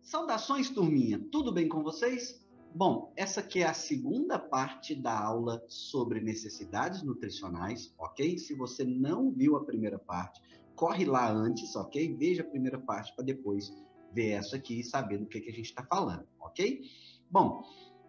Saudações, turminha! Tudo bem com vocês? Bom, essa aqui é a segunda parte da aula sobre necessidades nutricionais, ok? Se você não viu a primeira parte, corre lá antes, ok? Veja a primeira parte para depois ver essa aqui e saber do que a gente está falando, ok? Bom,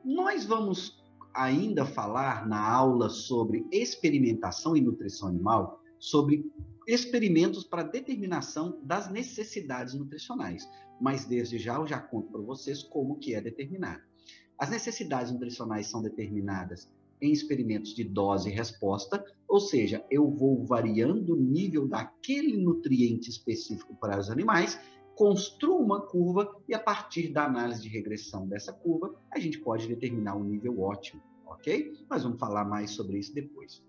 nós vamos ainda falar na aula sobre experimentação e nutrição animal, sobre experimentos para determinação das necessidades nutricionais. Mas desde já eu já conto para vocês como que é determinado. As necessidades nutricionais são determinadas em experimentos de dose e resposta, ou seja, eu vou variando o nível daquele nutriente específico para os animais, construo uma curva e a partir da análise de regressão dessa curva, a gente pode determinar um nível ótimo, ok? Mas vamos falar mais sobre isso depois.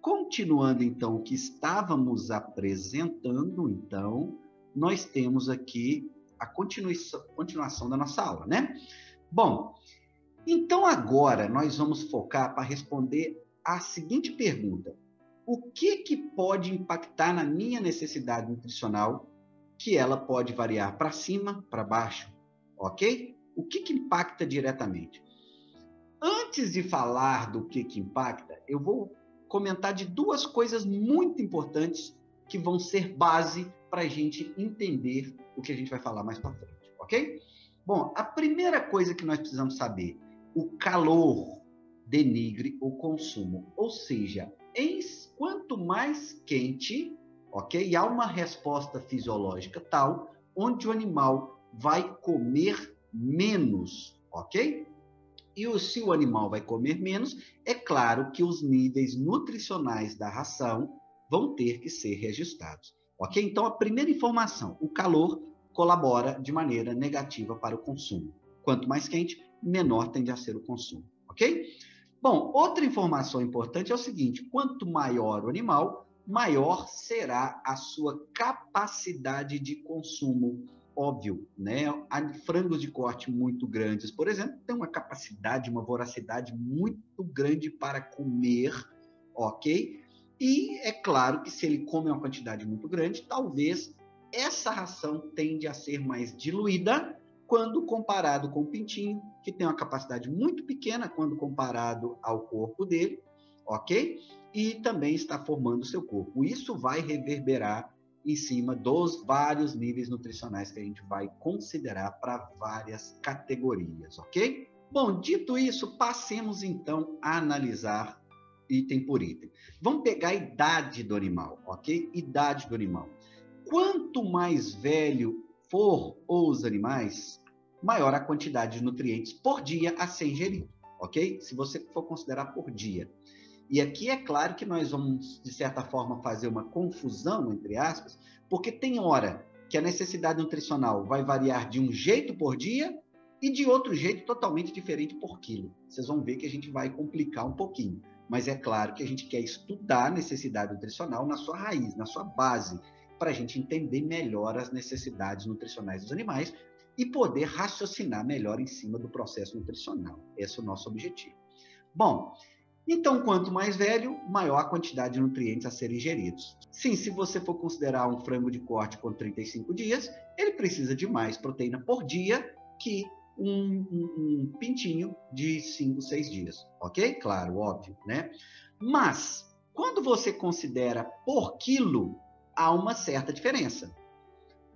Continuando, então, o que estávamos apresentando, então, nós temos aqui a continuação da nossa aula, né? Bom, então agora nós vamos focar para responder a seguinte pergunta. O que pode impactar na minha necessidade nutricional, que ela pode variar para cima, para baixo, ok? O que impacta diretamente? Antes de falar do que impacta, eu vou comentar de duas coisas muito importantes que vão ser base para a gente entender o que a gente vai falar mais para frente, ok? Bom, a primeira coisa que nós precisamos saber, o calor denigre o consumo, ou seja, quanto mais quente, ok? E há uma resposta fisiológica tal, onde o animal vai comer menos, ok? E se o animal vai comer menos, é claro que os níveis nutricionais da ração vão ter que ser registrados. Ok? Então, a primeira informação, o calor colabora de maneira negativa para o consumo. Quanto mais quente, menor tende a ser o consumo. Ok? Bom, outra informação importante é o seguinte, quanto maior o animal, maior será a sua capacidade de consumo. Óbvio, né? Frangos de corte muito grandes, por exemplo, têm uma capacidade, uma voracidade muito grande para comer, ok? E é claro que se ele come uma quantidade muito grande, talvez essa ração tende a ser mais diluída quando comparado com o pintinho, que tem uma capacidade muito pequena quando comparado ao corpo dele, ok? E também está formando seu corpo. Isso vai reverberar em cima dos vários níveis nutricionais que a gente vai considerar para várias categorias, ok? Bom, dito isso, passemos então a analisar item por item. Vamos pegar a idade do animal, ok? Idade do animal. Quanto mais velho for os animais, maior a quantidade de nutrientes por dia a ser ingerido, ok? Se você for considerar por dia. E aqui é claro que nós vamos, de certa forma, fazer uma confusão, entre aspas, porque tem hora que a necessidade nutricional vai variar de um jeito por dia e de outro jeito totalmente diferente por quilo. Vocês vão ver que a gente vai complicar um pouquinho. Mas é claro que a gente quer estudar a necessidade nutricional na sua raiz, na sua base, para a gente entender melhor as necessidades nutricionais dos animais e poder raciocinar melhor em cima do processo nutricional. Esse é o nosso objetivo. Bom, então, quanto mais velho, maior a quantidade de nutrientes a serem ingeridos. Sim, se você for considerar um frango de corte com 35 dias, ele precisa de mais proteína por dia que um pintinho de 5, 6 dias. Ok? Claro, óbvio, né? Mas, quando você considera por quilo, há uma certa diferença.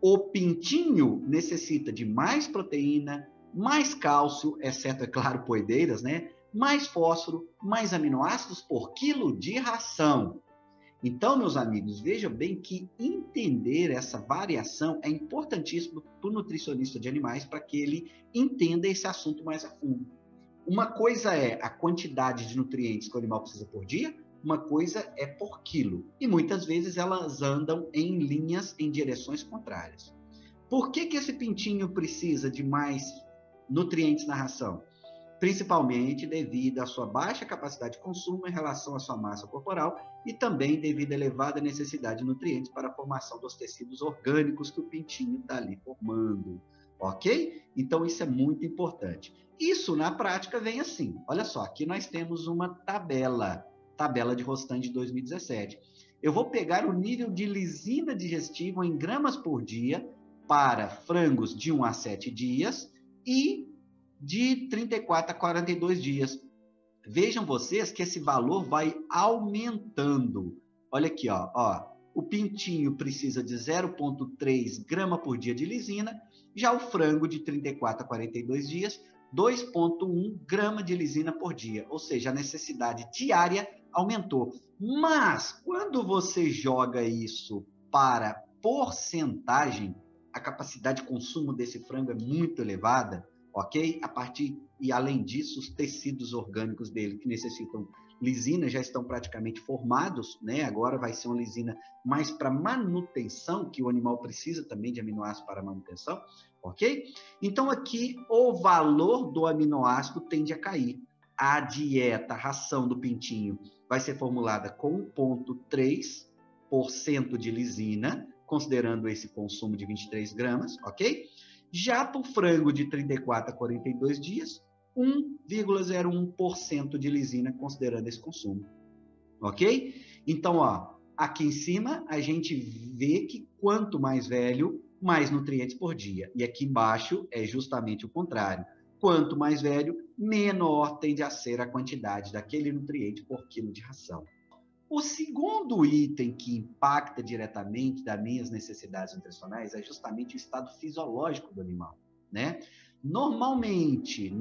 O pintinho necessita de mais proteína, mais cálcio, exceto, é claro, poedeiras, né? Mais fósforo, mais aminoácidos por quilo de ração. Então, meus amigos, vejam bem que entender essa variação é importantíssimo para o nutricionista de animais, para que ele entenda esse assunto mais a fundo. Uma coisa é a quantidade de nutrientes que o animal precisa por dia, uma coisa é por quilo. E muitas vezes elas andam em linhas em direções contrárias. Por que esse pintinho precisa de mais nutrientes na ração? Principalmente devido à sua baixa capacidade de consumo em relação à sua massa corporal e também devido à elevada necessidade de nutrientes para a formação dos tecidos orgânicos que o pintinho está ali formando, ok? Então, isso é muito importante. Isso, na prática, vem assim. Olha só, aqui nós temos uma tabela de Rostan de 2017. Eu vou pegar o nível de lisina digestível em gramas por dia para frangos de 1 a 7 dias e de 34 a 42 dias. Vejam vocês que esse valor vai aumentando. Olha aqui, ó, o pintinho precisa de 0,3 grama por dia de lisina, já o frango de 34 a 42 dias, 2,1 grama de lisina por dia, ou seja, a necessidade diária aumentou. Mas, quando você joga isso para porcentagem, a capacidade de consumo desse frango é muito elevada, ok? E além disso, os tecidos orgânicos dele que necessitam lisina já estão praticamente formados, né? Agora vai ser uma lisina mais para manutenção, que o animal precisa também de aminoácidos para manutenção, ok? Então aqui o valor do aminoácido tende a cair. A dieta, a ração do pintinho vai ser formulada com 1,3% de lisina, considerando esse consumo de 23 gramas, ok? Já para o frango de 34 a 42 dias, 1,01% de lisina, considerando esse consumo. Ok? Então, ó, aqui em cima, a gente vê que quanto mais velho, mais nutrientes por dia. E aqui embaixo é justamente o contrário. Quanto mais velho, menor tende a ser a quantidade daquele nutriente por quilo de ração. O segundo item que impacta diretamente das minhas necessidades nutricionais é justamente o estado fisiológico do animal, né? Normalmente,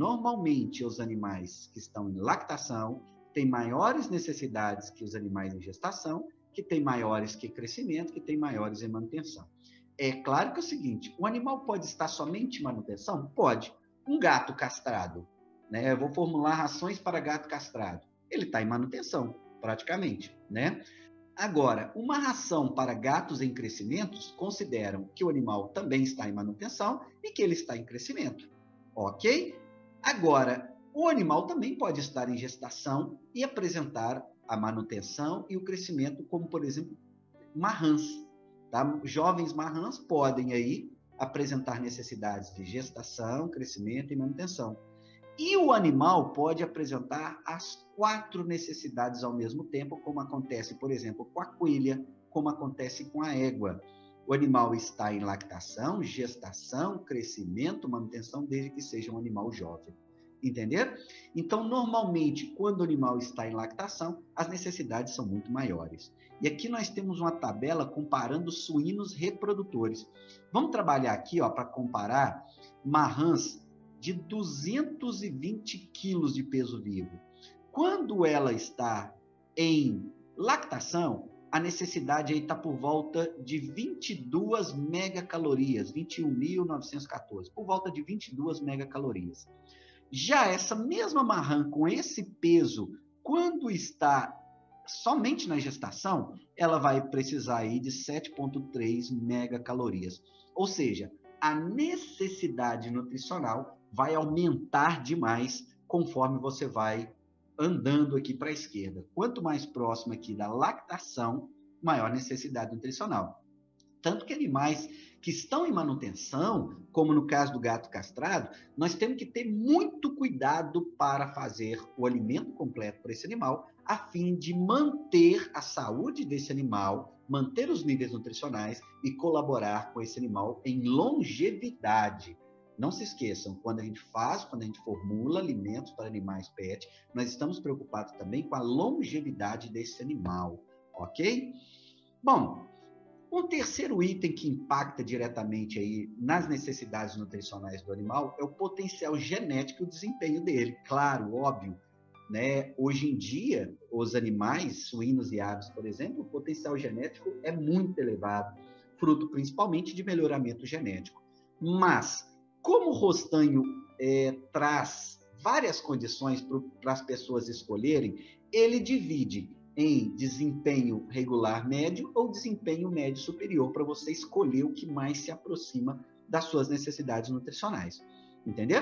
os animais que estão em lactação têm maiores necessidades que os animais em gestação, que têm maiores que crescimento, que têm maiores em manutenção. É claro que é o seguinte, o animal pode estar somente em manutenção? Pode. Um gato castrado, né? Eu vou formular rações para gato castrado. Ele está em manutenção, praticamente, né? Agora, uma ração para gatos em crescimento consideram que o animal também está em manutenção e que ele está em crescimento, ok? Agora, o animal também pode estar em gestação e apresentar a manutenção e o crescimento, como, por exemplo, marrãs, tá? Jovens marrãs podem aí apresentar necessidades de gestação, crescimento e manutenção. E o animal pode apresentar as 4 necessidades ao mesmo tempo, como acontece, por exemplo, com a coelha, como acontece com a égua. O animal está em lactação, gestação, crescimento, manutenção, desde que seja um animal jovem. Entenderam? Então, normalmente, quando o animal está em lactação, as necessidades são muito maiores. E aqui nós temos uma tabela comparando suínos reprodutores. Vamos trabalhar aqui para comparar marrãs de 220 quilos de peso vivo. Quando ela está em lactação, a necessidade aí está por volta de 22 megacalorias, 21.914, por volta de 22 megacalorias. Já essa mesma marrã com esse peso, quando está somente na gestação, ela vai precisar aí de 7,3 megacalorias. Ou seja, a necessidade nutricional vai aumentar demais conforme você vai andando aqui para a esquerda. Quanto mais próximo aqui da lactação, maior necessidade nutricional. Tanto que animais que estão em manutenção, como no caso do gato castrado, nós temos que ter muito cuidado para fazer o alimento completo para esse animal, a fim de manter a saúde desse animal, manter os níveis nutricionais e colaborar com esse animal em longevidade. Não se esqueçam, quando a gente formula alimentos para animais PET, nós estamos preocupados também com a longevidade desse animal, ok? Bom, um terceiro item que impacta diretamente aí nas necessidades nutricionais do animal é o potencial genético e o desempenho dele. Claro, óbvio, né? Hoje em dia, os animais, suínos e aves, por exemplo, o potencial genético é muito elevado, fruto principalmente de melhoramento genético. Mas, como o Rostanho traz várias condições para as pessoas escolherem, ele divide em desempenho regular médio ou desempenho médio superior, para você escolher o que mais se aproxima das suas necessidades nutricionais. Entendeu?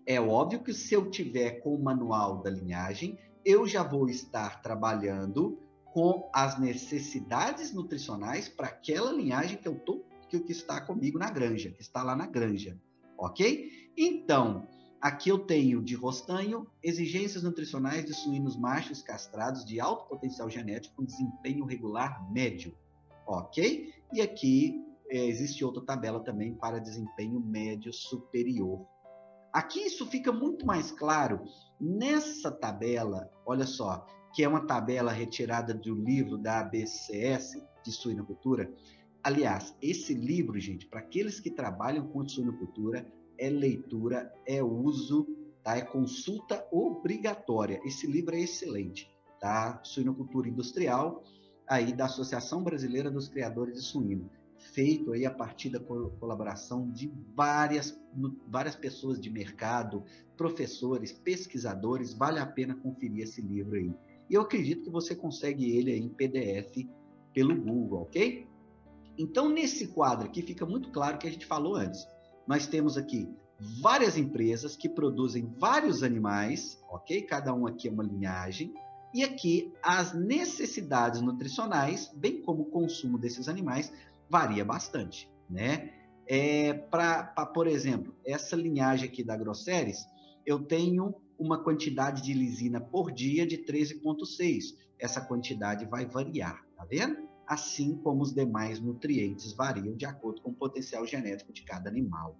É óbvio que se eu tiver com o manual da linhagem, eu já vou estar trabalhando com as necessidades nutricionais para aquela linhagem que está comigo na granja, que está lá na granja, ok? Então, aqui eu tenho de Rostanho, exigências nutricionais de suínos machos castrados de alto potencial genético com desempenho regular médio, ok? E aqui existe outra tabela também para desempenho médio superior. Aqui isso fica muito mais claro nessa tabela, olha só, que é uma tabela retirada do livro da ABCS de suinocultura. Aliás, esse livro, gente, para aqueles que trabalham com suinocultura, é leitura, é uso, tá? É consulta obrigatória. Esse livro é excelente, tá? Suinocultura Industrial, aí da Associação Brasileira dos Criadores de Suíno, feito aí a partir da colaboração de várias pessoas de mercado, professores, pesquisadores. Vale a pena conferir esse livro aí. E eu acredito que você consegue ele aí em PDF pelo Google, ok? Então, nesse quadro aqui, fica muito claro o que a gente falou antes. Nós temos aqui várias empresas que produzem vários animais, ok? Cada um aqui é uma linhagem. E aqui, as necessidades nutricionais, bem como o consumo desses animais, varia bastante, né? Por exemplo, essa linhagem aqui da Grosseries, eu tenho uma quantidade de lisina por dia de 13,6. Essa quantidade vai variar, tá vendo? Assim como os demais nutrientes variam de acordo com o potencial genético de cada animal,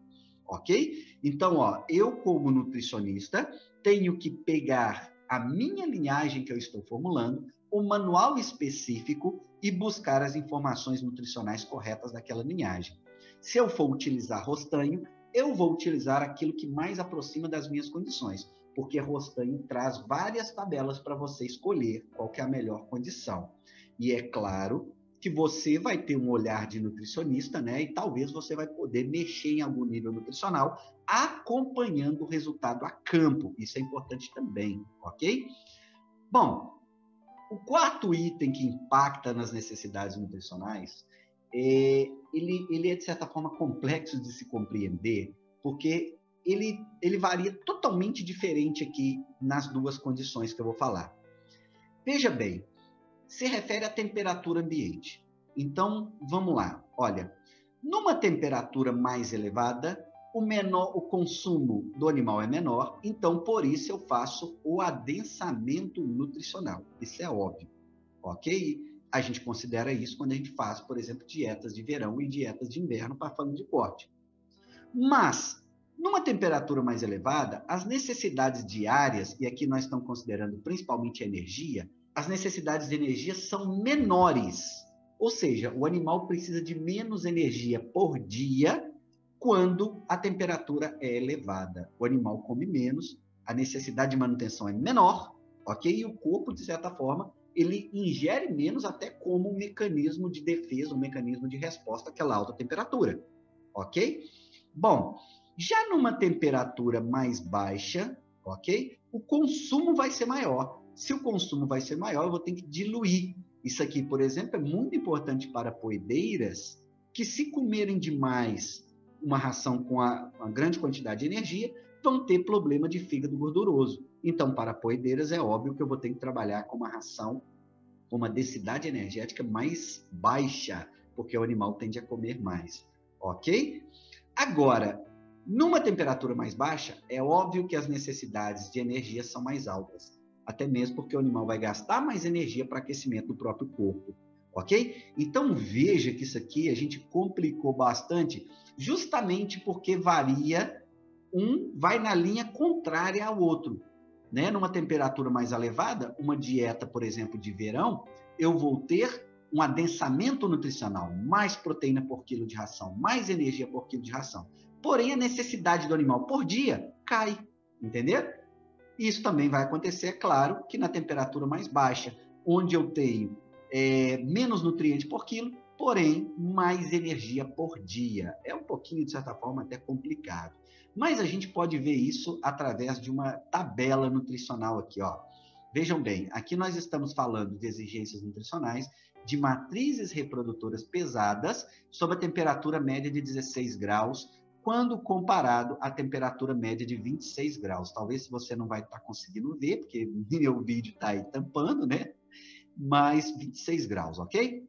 ok? Então, ó, eu como nutricionista tenho que pegar a minha linhagem que eu estou formulando, o manual específico e buscar as informações nutricionais corretas daquela linhagem. Se eu for utilizar rostanho, eu vou utilizar aquilo que mais aproxima das minhas condições, porque rostanho traz várias tabelas para você escolher qual que é a melhor condição. E é claro que você vai ter um olhar de nutricionista, né? E talvez você vai poder mexer em algum nível nutricional, acompanhando o resultado a campo. Isso é importante também, ok? Bom, o quarto item que impacta nas necessidades nutricionais, ele é, de certa forma, complexo de se compreender, porque ele varia totalmente diferente aqui nas duas condições que eu vou falar. Veja bem, se refere à temperatura ambiente. Então, vamos lá. Olha, numa temperatura mais elevada, o consumo do animal é menor, então, por isso, eu faço o adensamento nutricional. Isso é óbvio, ok? A gente considera isso quando a gente faz, por exemplo, dietas de verão e dietas de inverno para falando de corte. Mas, numa temperatura mais elevada, as necessidades diárias, e aqui nós estamos considerando principalmente a energia, as necessidades de energia são menores. Ou seja, o animal precisa de menos energia por dia quando a temperatura é elevada. O animal come menos, a necessidade de manutenção é menor, ok? E o corpo, de certa forma, ele ingere menos até como um mecanismo de defesa, um mecanismo de resposta àquela alta temperatura, ok? Bom, já numa temperatura mais baixa, ok? O consumo vai ser maior. Se o consumo vai ser maior, eu vou ter que diluir. Isso aqui, por exemplo, é muito importante para poedeiras que, se comerem demais uma ração com uma grande quantidade de energia, vão ter problema de fígado gorduroso. Então, para poedeiras, é óbvio que eu vou ter que trabalhar com uma ração com uma densidade energética mais baixa, porque o animal tende a comer mais, ok? Agora, numa temperatura mais baixa, é óbvio que as necessidades de energia são mais altas, até mesmo porque o animal vai gastar mais energia para aquecimento do próprio corpo, ok? Então, veja que isso aqui a gente complicou bastante, justamente porque varia, vai na linha contrária ao outro, né? Numa temperatura mais elevada, uma dieta, por exemplo, de verão, eu vou ter um adensamento nutricional, mais proteína por quilo de ração, mais energia por quilo de ração. Porém, a necessidade do animal por dia cai, entendeu? Isso também vai acontecer, é claro, que na temperatura mais baixa, onde eu tenho menos nutriente por quilo, porém, mais energia por dia. É um pouquinho, de certa forma, até complicado. Mas a gente pode ver isso através de uma tabela nutricional aqui, ó. Vejam bem, aqui nós estamos falando de exigências nutricionais de matrizes reprodutoras pesadas sob a temperatura média de 16 graus, quando comparado à temperatura média de 26 graus. Talvez se você não vai estar conseguindo ver, porque meu vídeo está aí tampando, né? Mas 26 graus, ok?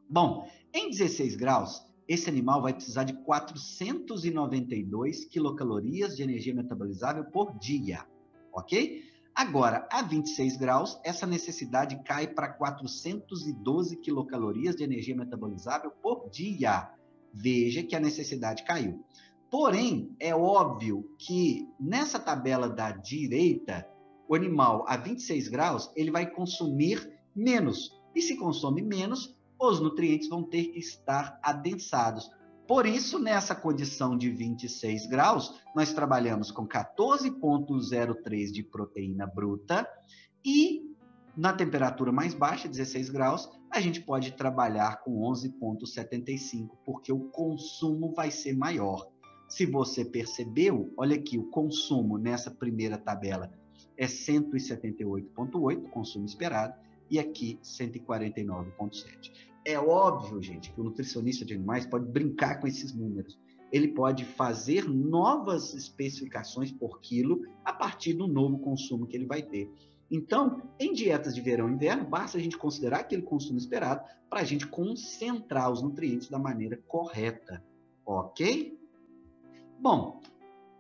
Bom, em 16 graus, esse animal vai precisar de 492 quilocalorias de energia metabolizável por dia, ok? Agora, a 26 graus, essa necessidade cai para 412 quilocalorias de energia metabolizável por dia. Veja que a necessidade caiu. Porém, é óbvio que nessa tabela da direita, o animal a 26 graus, ele vai consumir menos. E se consome menos, os nutrientes vão ter que estar adensados. Por isso, nessa condição de 26 graus, nós trabalhamos com 14,03 de proteína bruta e na temperatura mais baixa, 16 graus, a gente pode trabalhar com 11,75, porque o consumo vai ser maior. Se você percebeu, olha aqui, o consumo nessa primeira tabela é 178,8, consumo esperado, e aqui 149,7. É óbvio, gente, que o nutricionista de animais pode brincar com esses números. Ele pode fazer novas especificações por quilo a partir do novo consumo que ele vai ter. Então, em dietas de verão e inverno, basta a gente considerar aquele consumo esperado para a gente concentrar os nutrientes da maneira correta, ok? Bom,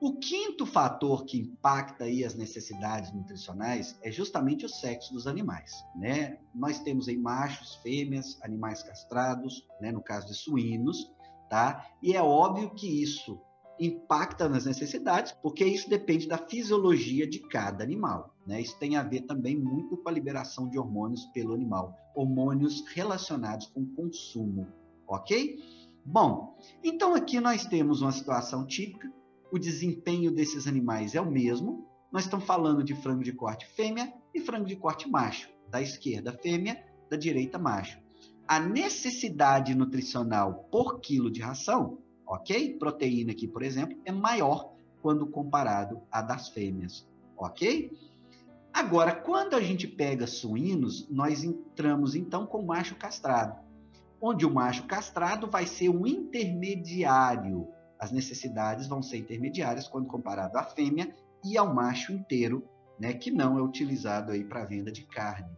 o quinto fator que impacta aí as necessidades nutricionais é justamente o sexo dos animais, né? Nós temos aí machos, fêmeas, animais castrados, né? No caso de suínos, tá? E é óbvio que isso impacta nas necessidades, porque isso depende da fisiologia de cada animal, né? Isso tem a ver também muito com a liberação de hormônios pelo animal, hormônios relacionados com o consumo, ok? Bom, então aqui nós temos uma situação típica. O desempenho desses animais é o mesmo. Nós estamos falando de frango de corte fêmea e frango de corte macho. Da esquerda, fêmea, da direita, macho. A necessidade nutricional por quilo de ração, ok? Proteína aqui, por exemplo, é maior quando comparado à das fêmeas, ok? Agora, quando a gente pega suínos, nós entramos então com o macho castrado, onde o macho castrado vai ser um intermediário. As necessidades vão ser intermediárias quando comparado à fêmea e ao macho inteiro, né, que não é utilizado aí para venda de carne.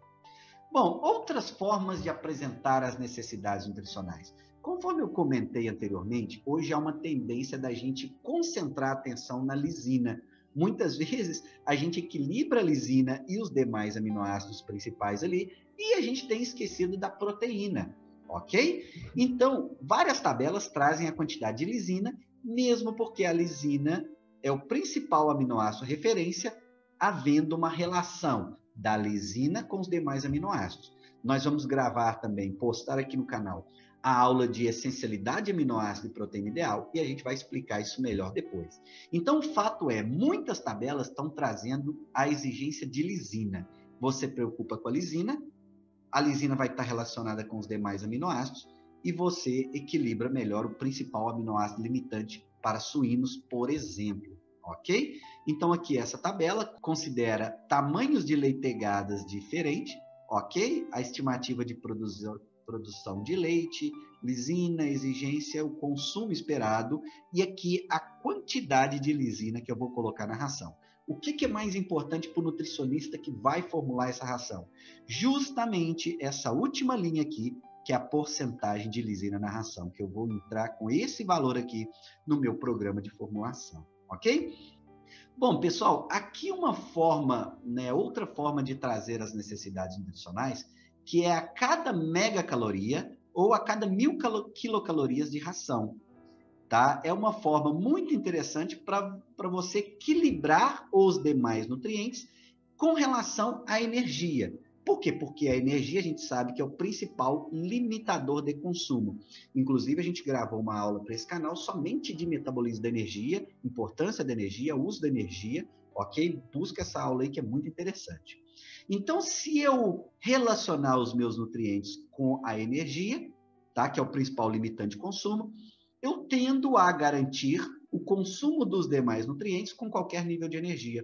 Bom, outras formas de apresentar as necessidades nutricionais. Conforme eu comentei anteriormente, hoje há uma tendência da gente concentrar a atenção na lisina. Muitas vezes a gente equilibra a lisina e os demais aminoácidos principais ali e a gente tem esquecido da proteína. Ok? Então, várias tabelas trazem a quantidade de lisina, mesmo porque a lisina é o principal aminoácido referência, havendo uma relação da lisina com os demais aminoácidos. Nós vamos gravar também, postar aqui no canal, a aula de essencialidade de aminoácido e proteína ideal, e a gente vai explicar isso melhor depois. Então, o fato é, muitas tabelas estão trazendo a exigência de lisina. Você preocupa com a lisina vai estar relacionada com os demais aminoácidos e você equilibra melhor o principal aminoácido limitante para suínos, por exemplo, ok? Então, aqui essa tabela considera tamanhos de leitegadas diferentes, ok? A estimativa de produção de leite, lisina, exigência, o consumo esperado e aqui a quantidade de lisina que eu vou colocar na ração. O que é mais importante para o nutricionista que vai formular essa ração? Justamente essa última linha aqui, que é a porcentagem de lisina na ração, que eu vou entrar com esse valor aqui no meu programa de formulação, ok? Bom, pessoal, aqui uma forma, né, outra forma de trazer as necessidades nutricionais, que é a cada megacaloria ou a cada 1000 quilocalorias de ração. Tá? É uma forma muito interessante para você equilibrar os demais nutrientes com relação à energia. Por quê? Porque a energia a gente sabe que é o principal limitador de consumo. Inclusive, a gente gravou uma aula para esse canal somente de metabolismo da energia, importância da energia, uso da energia, ok? Busca essa aula aí que é muito interessante. Então, se eu relacionar os meus nutrientes com a energia, tá? Que é o principal limitante de consumo, eu tendo a garantir o consumo dos demais nutrientes com qualquer nível de energia.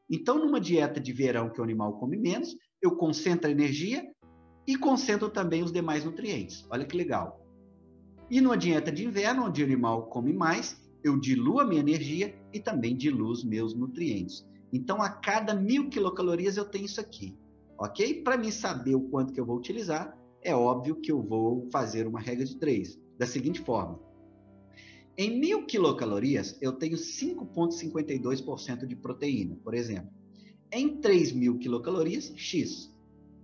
Então, numa dieta de verão que o animal come menos, eu concentro a energia e concentro também os demais nutrientes. Olha que legal. E numa dieta de inverno, onde o animal come mais, eu diluo a minha energia e também diluo os meus nutrientes. Então, a cada 1000 quilocalorias eu tenho isso aqui, ok? Para mim saber o quanto que eu vou utilizar, é óbvio que eu vou fazer uma regra de 3, da seguinte forma. Em 1000 quilocalorias, eu tenho 5,52% de proteína, por exemplo. Em 3000 quilocalorias, X.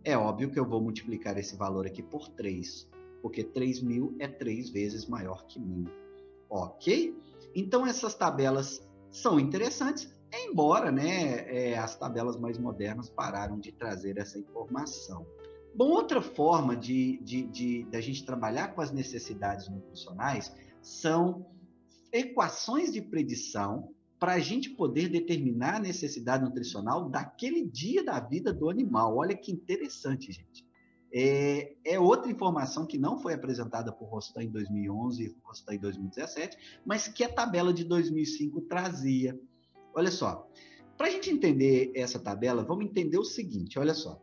É óbvio que eu vou multiplicar esse valor aqui por 3, porque 3.000 é 3 vezes maior que 1.000. Ok? Então, essas tabelas são interessantes, embora, né, as tabelas mais modernas pararam de trazer essa informação. Bom, outra forma da gente trabalhar com as necessidades nutricionais são equações de predição para a gente poder determinar a necessidade nutricional daquele dia da vida do animal. Olha que interessante, gente. É outra informação que não foi apresentada por Rostan em 2011 e Rostan em 2017, mas que a tabela de 2005 trazia. Olha só, para a gente entender essa tabela, vamos entender o seguinte, olha só.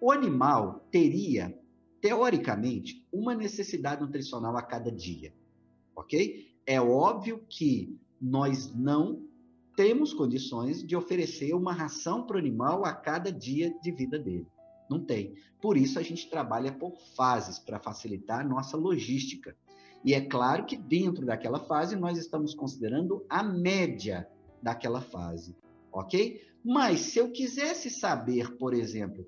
O animal teria, teoricamente, uma necessidade nutricional a cada dia, ok? É óbvio que nós não temos condições de oferecer uma ração para o animal a cada dia de vida dele. Não tem. Por isso, a gente trabalha por fases, para facilitar a nossa logística. E é claro que dentro daquela fase, nós estamos considerando a média daquela fase, ok? Mas, se eu quisesse saber, por exemplo,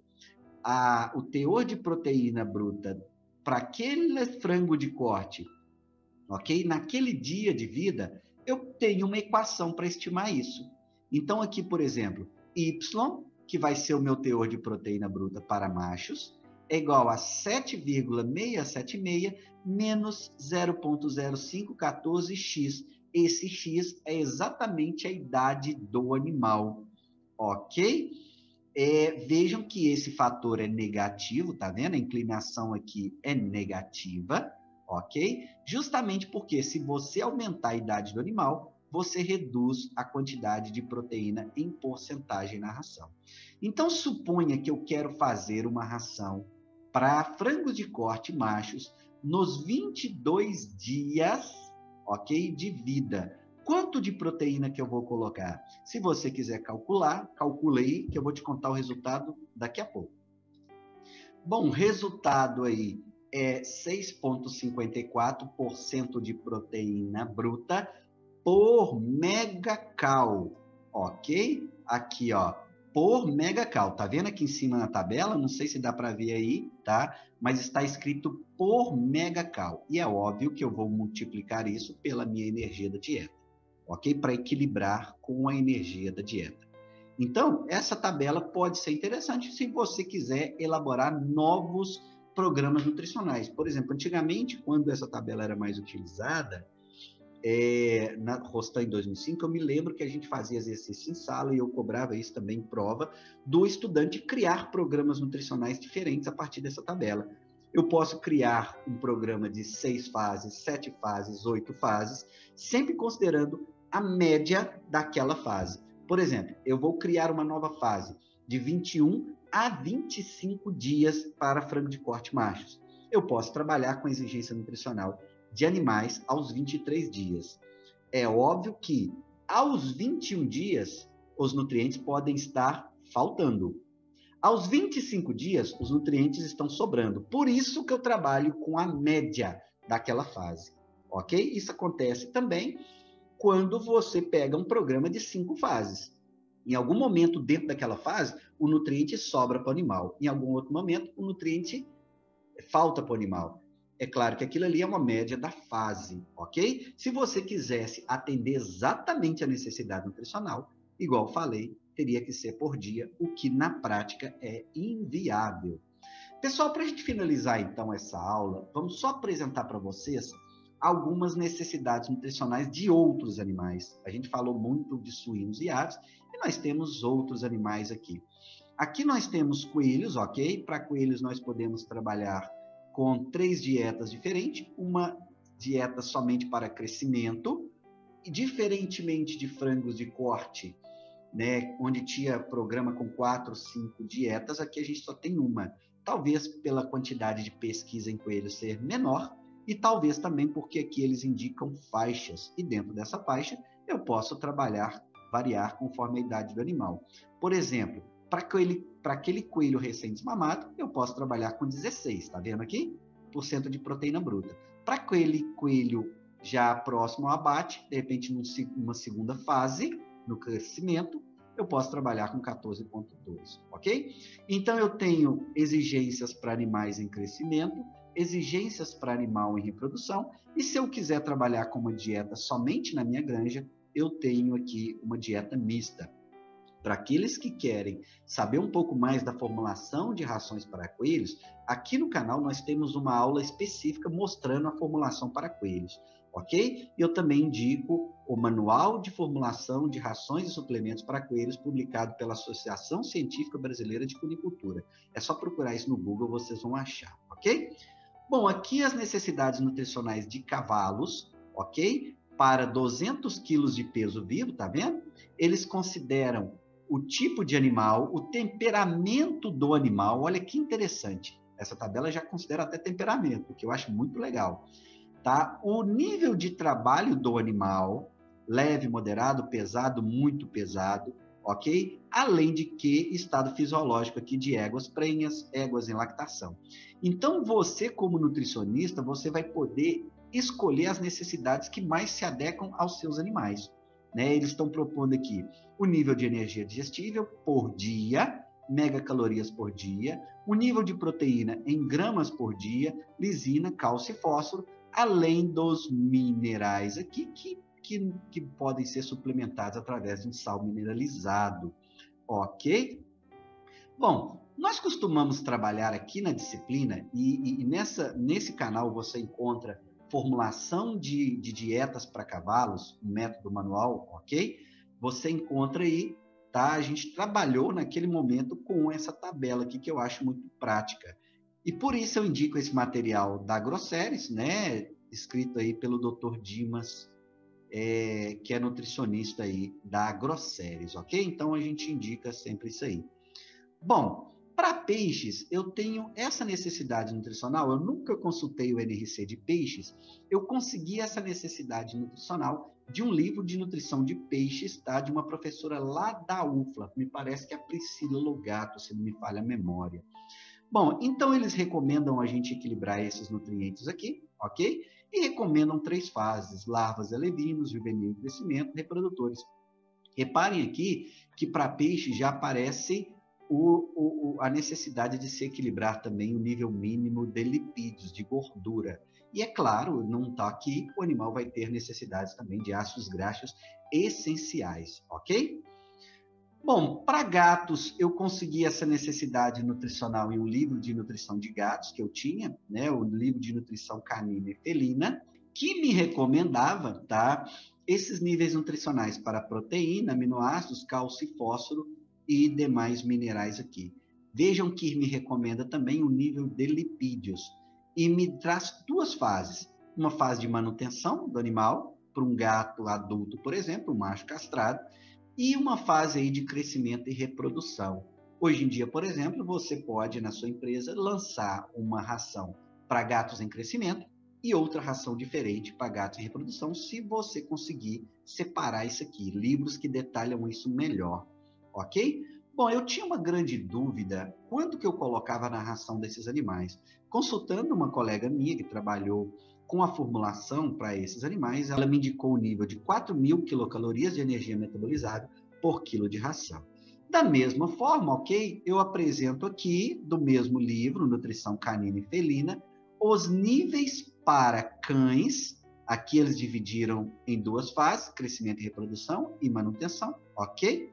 o teor de proteína bruta para aquele frango de corte, ok? Naquele dia de vida, eu tenho uma equação para estimar isso. Então, aqui, por exemplo, Y, que vai ser o meu teor de proteína bruta para machos, é igual a 7,676 menos 0,0514x. Esse x é exatamente a idade do animal, ok? Vejam que esse fator é negativo, tá vendo? A inclinação aqui é negativa, ok? Justamente porque se você aumentar a idade do animal, você reduz a quantidade de proteína em porcentagem na ração. Então, suponha que eu quero fazer uma ração para frangos de corte machos nos 22 dias, ok? De vida. Quanto de proteína que eu vou colocar? Se você quiser calcular, calcule aí, que eu vou te contar o resultado daqui a pouco. Bom, o resultado aí é 6,54% de proteína bruta por megacal, ok? Aqui, ó, por megacal. Tá vendo aqui em cima na tabela? Não sei se dá para ver aí, tá? Mas está escrito por megacal. E é óbvio que eu vou multiplicar isso pela minha energia da dieta, ok? Para equilibrar com a energia da dieta. Então, essa tabela pode ser interessante se você quiser elaborar novos programas nutricionais. Por exemplo, antigamente, quando essa tabela era mais utilizada, na Rostan em 2005, eu me lembro que a gente fazia exercício em sala e eu cobrava isso também em prova, do estudante criar programas nutricionais diferentes a partir dessa tabela. Eu posso criar um programa de 6 fases, 7 fases, 8 fases, sempre considerando a média daquela fase. Por exemplo, eu vou criar uma nova fase de 21 a 25 dias para frango de corte machos. Eu posso trabalhar com exigência nutricional de animais aos 23 dias. É óbvio que aos 21 dias os nutrientes podem estar faltando. Aos 25 dias os nutrientes estão sobrando. Por isso que eu trabalho com a média daquela fase, ok? Isso acontece também quando você pega um programa de 5 fases. Em algum momento dentro daquela fase, o nutriente sobra para o animal. Em algum outro momento, o nutriente falta para o animal. É claro que aquilo ali é uma média da fase, ok? Se você quisesse atender exatamente a necessidade nutricional, igual falei, teria que ser por dia, o que na prática é inviável. Pessoal, para a gente finalizar então essa aula, vamos só apresentar para vocês algumas necessidades nutricionais de outros animais. A gente falou muito de suínos e aves, e nós temos outros animais aqui. Aqui nós temos coelhos, ok? Para coelhos nós podemos trabalhar com 3 dietas diferentes, uma dieta somente para crescimento, e diferentemente de frangos de corte, né, onde tinha programa com 4, 5 dietas, aqui a gente só tem uma. Talvez pela quantidade de pesquisa em coelhos ser menor, e talvez também porque aqui eles indicam faixas, e dentro dessa faixa eu posso trabalhar, variar conforme a idade do animal. Por exemplo, para aquele coelho recém-desmamado, eu posso trabalhar com 16, tá vendo aqui? Por cento de proteína bruta. Para aquele coelho já próximo ao abate, de repente numa segunda fase, no crescimento, eu posso trabalhar com 14,2, ok? Então, eu tenho exigências para animais em crescimento, exigências para animal em reprodução, e se eu quiser trabalhar com uma dieta somente na minha granja, eu tenho aqui uma dieta mista. Para aqueles que querem saber um pouco mais da formulação de rações para coelhos, aqui no canal nós temos uma aula específica mostrando a formulação para coelhos, ok? Eu também indico o Manual de Formulação de Rações e Suplementos para Coelhos, publicado pela Associação Científica Brasileira de Cunicultura. É só procurar isso no Google, vocês vão achar, ok? Bom, aqui as necessidades nutricionais de cavalos, ok? Para 200 quilos de peso vivo, tá vendo? Eles consideram o tipo de animal, o temperamento do animal. Olha que interessante. Essa tabela já considera até temperamento, o que eu acho muito legal. Tá? O nível de trabalho do animal, leve, moderado, pesado, muito pesado, ok? Além de que estado fisiológico aqui de éguas prenhas, éguas em lactação. Então, você como nutricionista, você vai poder escolher as necessidades que mais se adequam aos seus animais. Né? Eles estão propondo aqui o nível de energia digestível por dia, megacalorias por dia, o nível de proteína em gramas por dia, lisina, cálcio e fósforo, além dos minerais aqui que podem ser suplementados através de um sal mineralizado, ok? Bom, nós costumamos trabalhar aqui na disciplina e nesse canal você encontra formulação de dietas para cavalos, um método manual, ok? Você encontra aí, tá? A gente trabalhou naquele momento com essa tabela aqui que eu acho muito prática. E por isso eu indico esse material da Grosseries, né? Escrito aí pelo Dr. Dimas, que é nutricionista aí da Grosseries, ok? Então a gente indica sempre isso aí. Bom, para peixes, eu tenho essa necessidade nutricional. Eu nunca consultei o NRC de peixes. Eu consegui essa necessidade nutricional de um livro de nutrição de peixes, tá? De uma professora lá da UFLA. Me parece que é a Priscila Logato, se não me falha a memória. Bom, então eles recomendam a gente equilibrar esses nutrientes aqui, ok? E recomendam 3 fases: larvas, alevinos, juvenil em crescimento, reprodutores. Reparem aqui que para peixe já aparece a necessidade de se equilibrar também o nível mínimo de lipídios, de gordura. E é claro, não está aqui, o animal vai ter necessidades também de ácidos graxos essenciais, ok? Bom, para gatos, eu consegui essa necessidade nutricional em um livro de nutrição de gatos que eu tinha, né? O livro de nutrição canina e felina, que me recomendava, tá? Esses níveis nutricionais para proteína, aminoácidos, cálcio e fósforo e demais minerais aqui. Vejam que me recomenda também o nível de lipídios e me traz 2 fases. Uma fase de manutenção do animal, para um gato adulto, por exemplo, um macho castrado, e uma fase aí de crescimento e reprodução. Hoje em dia, por exemplo, você pode, na sua empresa, lançar uma ração para gatos em crescimento e outra ração diferente para gatos em reprodução, se você conseguir separar isso aqui. Livros que detalham isso melhor, ok? Bom, eu tinha uma grande dúvida, quanto que eu colocava na ração desses animais? Consultando uma colega minha que trabalhou com a formulação para esses animais, ela me indicou o nível de 4.000 quilocalorias de energia metabolizada por quilo de ração. Da mesma forma, ok? Eu apresento aqui, do mesmo livro, Nutrição Canina e Felina, os níveis para cães. Aqui eles dividiram em 2 fases, crescimento e reprodução e manutenção, ok?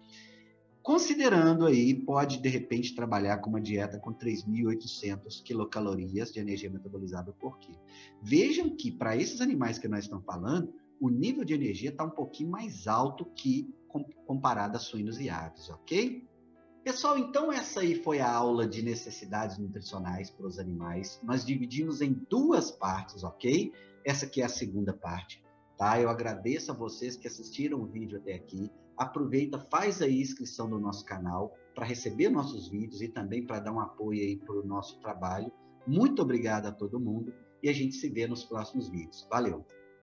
Considerando aí, pode de repente trabalhar com uma dieta com 3.800 quilocalorias de energia metabolizada por quilo. Vejam que para esses animais que nós estamos falando, o nível de energia está um pouquinho mais alto que comparado a suínos e aves, ok? Pessoal, então essa aí foi a aula de necessidades nutricionais para os animais. Nós dividimos em 2 partes, ok? Essa aqui é a segunda parte, tá? Eu agradeço a vocês que assistiram o vídeo até aqui. Aproveita, faz aí a inscrição no nosso canal para receber nossos vídeos e também para dar um apoio aí para o nosso trabalho. Muito obrigado a todo mundo e a gente se vê nos próximos vídeos. Valeu!